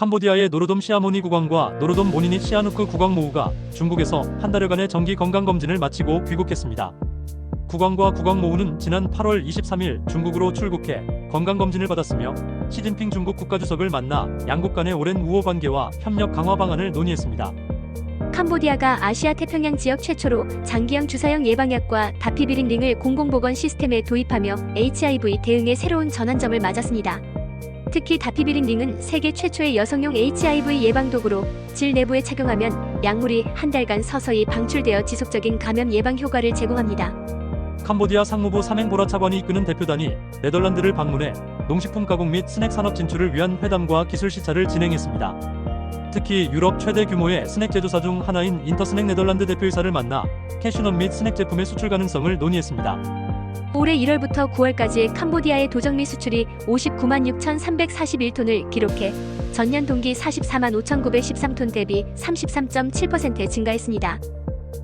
캄보디아의 노르돔 시아모니 국왕과 노르돔 모니닛 시아누크 국왕모후가 중국에서 한 달여간의 정기 건강검진을 마치고 귀국했습니다. 국왕과 국왕모후는 지난 8월 23일 중국으로 출국해 건강검진을 받았으며 시진핑 중국 국가주석을 만나 양국 간의 오랜 우호 관계와 협력 강화 방안을 논의했습니다. 캄보디아가 아시아 태평양 지역 최초로 장기형 주사형 예방약과 다피비린링을 공공보건 시스템에 도입하며 HIV 대응의 새로운 전환점을 맞았습니다. 특히 다피비린링은 세계 최초의 여성용 HIV 예방도구로 질 내부에 착용하면 약물이 한 달간 서서히 방출되어 지속적인 감염 예방 효과를 제공합니다. 캄보디아 상무부 삼행보라 차관이 이끄는 대표단이 네덜란드를 방문해 농식품 가공 및 스낵 산업 진출을 위한 회담과 기술 시찰을 진행했습니다. 특히 유럽 최대 규모의 스낵 제조사 중 하나인 인터스낵 네덜란드 대표이사를 만나 캐슈넛 및 스낵 제품의 수출 가능성을 논의했습니다. 올해 1월부터 9월까지 캄보디아의 도정미 수출이 59만 6,341톤을 기록해 전년 동기 44만 5,913톤 대비 33.7% 증가했습니다.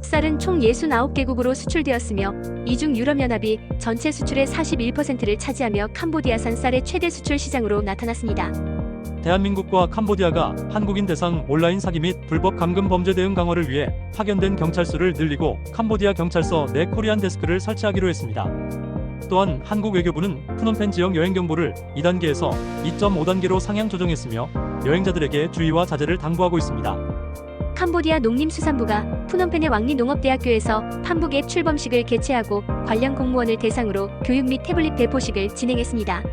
쌀은 총 69개국으로 수출되었으며 이 중 유럽연합이 전체 수출의 41%를 차지하며 캄보디아산 쌀의 최대 수출 시장으로 나타났습니다. 대한민국과 캄보디아가 한국인 대상 온라인 사기 및 불법 감금 범죄 대응 강화를 위해 파견된 경찰 수를 늘리고 캄보디아 경찰서 내 코리안 데스크를 설치하기로 했습니다. 또한 한국 외교부는 푸놈펜 지역 여행 경보를 2단계에서 2.5단계로 상향 조정했으며 여행자들에게 주의와 자제를 당부하고 있습니다. 캄보디아 농림수산부가 푸놈펜의 왕리 농업대학교에서 판북 앱 출범식을 개최하고 관련 공무원을 대상으로 교육 및 태블릿 배포식을 진행했습니다.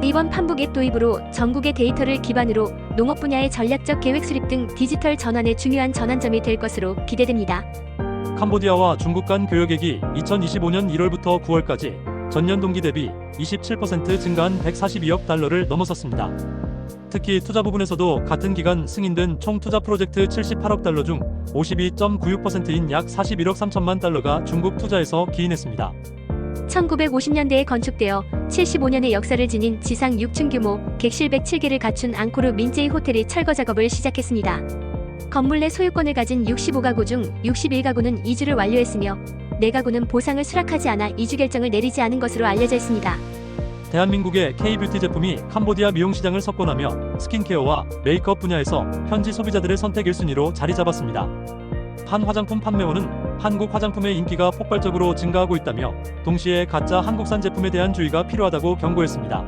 이번 판북 앱 도입으로 전국의 데이터를 기반으로 농업 분야의 전략적 계획 수립 등 디지털 전환의 중요한 전환점이 될 것으로 기대됩니다. 캄보디아와 중국 간 교역액이 2025년 1월부터 9월까지 전년 동기 대비 27% 증가한 142억 달러를 넘어섰습니다. 특히 투자 부분에서도 같은 기간 승인된 총 투자 프로젝트 78억 달러 중 52.96%인 약 41억 3천만 달러가 중국 투자에서 기인했습니다. 1950년대에 건축되어 75년의 역사를 지닌 지상 6층 규모 객실 107개를 갖춘 앙코르 민제이 호텔이 철거 작업을 시작했습니다. 건물 내 소유권을 가진 65가구 중 61가구는 이주를 완료했으며 4가구는 보상을 수락하지 않아 이주 결정을 내리지 않은 것으로 알려져 있습니다. 대한민국의 K-뷰티 제품이 캄보디아 미용 시장을 석권하며 스킨케어와 메이크업 분야에서 현지 소비자들의 선택 1순위로 자리 잡았습니다. 한 화장품 판매원은 한국 화장품의 인기가 폭발적으로 증가하고 있다며 동시에 가짜 한국산 제품에 대한 주의가 필요하다고 경고했습니다.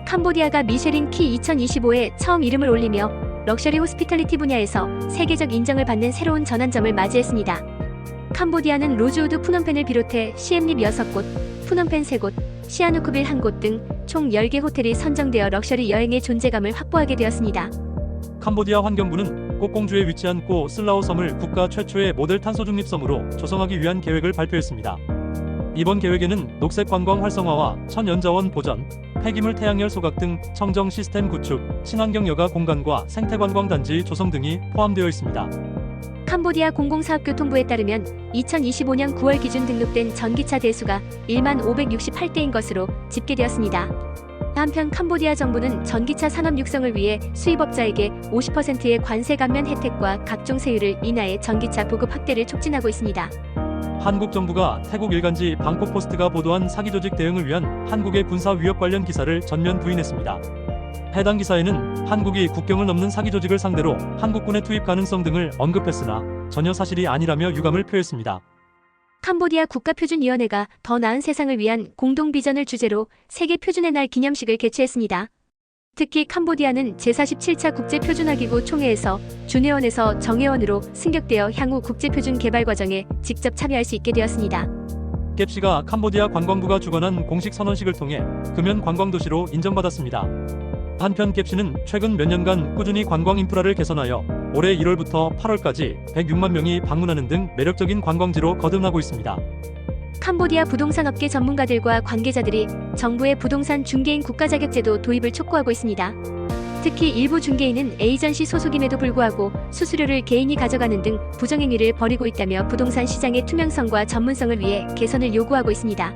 캄보디아가 미쉐린 키 2025에 처음 이름을 올리며 럭셔리 호스피털리티 분야에서 세계적 인정을 받는 새로운 전환점을 맞이했습니다. 캄보디아는 로즈우드 푸놈펜을 비롯해 시엠립 6곳, 푸놈펜 3곳, 시아누크빌 1곳 등 총 10개 호텔이 선정되어 럭셔리 여행의 존재감을 확보하게 되었습니다. 캄보디아 환경부는 꼭공주에 위치한 꼬 슬라오 섬을 국가 최초의 모델 탄소 중립 섬으로 조성하기 위한 계획을 발표했습니다. 이번 계획에는 녹색 관광 활성화와 천연자원 보전, 폐기물 태양열 소각 등 청정 시스템 구축, 친환경 여가 공간과 생태 관광 단지 조성 등이 포함되어 있습니다. 캄보디아 공공사업교통부에 따르면 2025년 9월 기준 등록된 전기차 대수가 1만 568대인 것으로 집계되었습니다. 한편 캄보디아 정부는 전기차 산업 육성을 위해 수입업자에게 50%의 관세 감면 혜택과 각종 세율을 인하해 전기차 보급 확대를 촉진하고 있습니다. 한국 정부가 태국 일간지 방콕포스트가 보도한 사기 조직 대응을 위한 한국의 군사 위협 관련 기사를 전면 부인했습니다. 해당 기사에는 한국이 국경을 넘는 사기 조직을 상대로 한국군의 투입 가능성 등을 언급했으나 전혀 사실이 아니라며 유감을 표했습니다. 캄보디아 국가표준위원회가 더 나은 세상을 위한 공동 비전을 주제로 세계 표준의 날 기념식을 개최했습니다. 특히 캄보디아는 제47차 국제표준화기구 총회에서 준회원에서 정회원으로 승격되어 향후 국제표준 개발 과정에 직접 참여할 수 있게 되었습니다. 깹시가 캄보디아 관광부가 주관한 공식 선언식을 통해 금연 관광도시로 인정받았습니다. 한편 깹시는 최근 몇 년간 꾸준히 관광 인프라를 개선하여 올해 1월부터 8월까지 106만 명이 방문하는 등 매력적인 관광지로 거듭나고 있습니다. 캄보디아 부동산업계 전문가들과 관계자들이 정부의 부동산 중개인 국가자격제도 도입을 촉구하고 있습니다. 특히 일부 중개인은 에이전시 소속임에도 불구하고 수수료를 개인이 가져가는 등 부정행위를 벌이고 있다며 부동산 시장의 투명성과 전문성을 위해 개선을 요구하고 있습니다.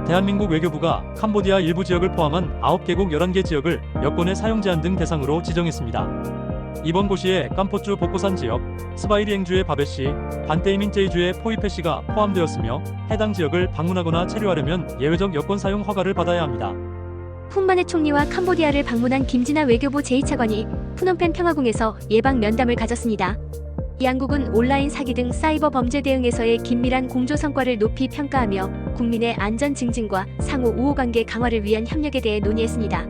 대한민국 외교부가 캄보디아 일부 지역을 포함한 9개국 11개 지역을 여권의 사용 제한 등 대상으로 지정했습니다. 이번 고시에 깜포주 복고산 지역, 스바이리앵주의 바베시, 반테이민제이주의 포이페시가 포함되었으며 해당 지역을 방문하거나 체류하려면 예외적 여권 사용 허가를 받아야 합니다. 훈만의 총리와 캄보디아를 방문한 김진아 외교부 제2차관이 푸놈펜 평화궁에서 예방 면담을 가졌습니다. 양국은 온라인 사기 등 사이버 범죄 대응에서의 긴밀한 공조 성과를 높이 평가하며 국민의 안전 증진과 상호 우호 관계 강화를 위한 협력에 대해 논의했습니다.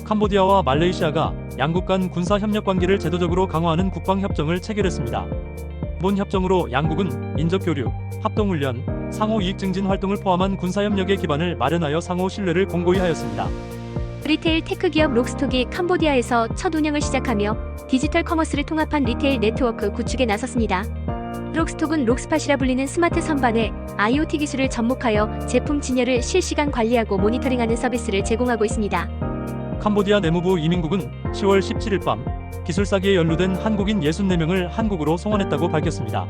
캄보디아와 말레이시아가 양국 간 군사 협력 관계를 제도적으로 강화하는 국방 협정을 체결했습니다. 본 협정으로 양국은 인적 교류, 합동 훈련, 상호 이익 증진 활동을 포함한 군사 협력의 기반을 마련하여 상호 신뢰를 공고히 하였습니다. 리테일 테크 기업 록스톡이 캄보디아에서 첫 운영을 시작하며 디지털 커머스를 통합한 리테일 네트워크 구축에 나섰습니다. 록스톡은 록스팟이라 불리는 스마트 선반에 IoT 기술을 접목하여 제품 진열을 실시간 관리하고 모니터링하는 서비스를 제공하고 있습니다. 캄보디아 내무부 이민국은 10월 17일 밤 기술 사기에 연루된 한국인 64명을 한국으로 송환했다고 밝혔습니다.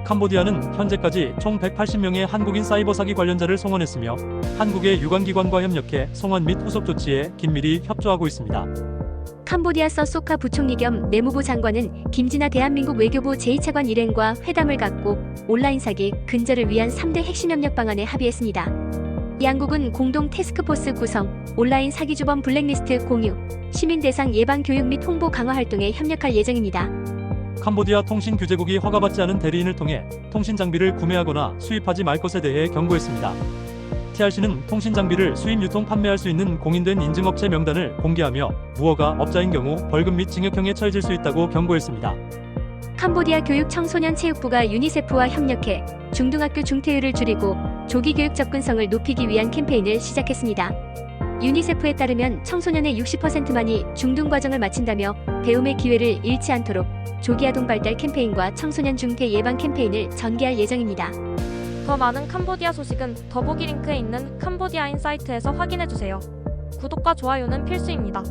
캄보디아는 현재까지 총 180명의 한국인 사이버 사기 관련자를 송환했으며 한국의 유관기관과 협력해 송환 및 후속 조치에 긴밀히 협조하고 있습니다. 캄보디아 서소카 부총리 겸 내무부 장관은 김진아 대한민국 외교부 제2차관 일행과 회담을 갖고 온라인 사기 근절을 위한 3대 핵심 협력 방안에 합의했습니다. 양국은 공동 태스크포스 구성, 온라인 사기 주범 블랙리스트 공유, 시민 대상 예방 교육 및 홍보 강화 활동에 협력할 예정입니다. 캄보디아 통신규제국이 허가받지 않은 대리인을 통해 통신 장비를 구매하거나 수입하지 말 것에 대해 경고했습니다. TRC는 통신 장비를 수입 유통 판매할 수 있는 공인된 인증업체 명단을 공개하며 무허가 업자인 경우 벌금 및 징역형에 처해질 수 있다고 경고했습니다. 캄보디아 교육청소년체육부가 유니세프와 협력해 중등학교 중퇴율을 줄이고 조기 교육 접근성을 높이기 위한 캠페인을 시작했습니다. 유니세프에 따르면 청소년의 60%만이 중등 과정을 마친다며 배움의 기회를 잃지 않도록 조기 아동 발달 캠페인과 청소년 중퇴 예방 캠페인을 전개할 예정입니다. 더 많은 캄보디아 소식은 더보기 링크에 있는 캄보디아인 사이트에서 확인해주세요. 구독과 좋아요는 필수입니다.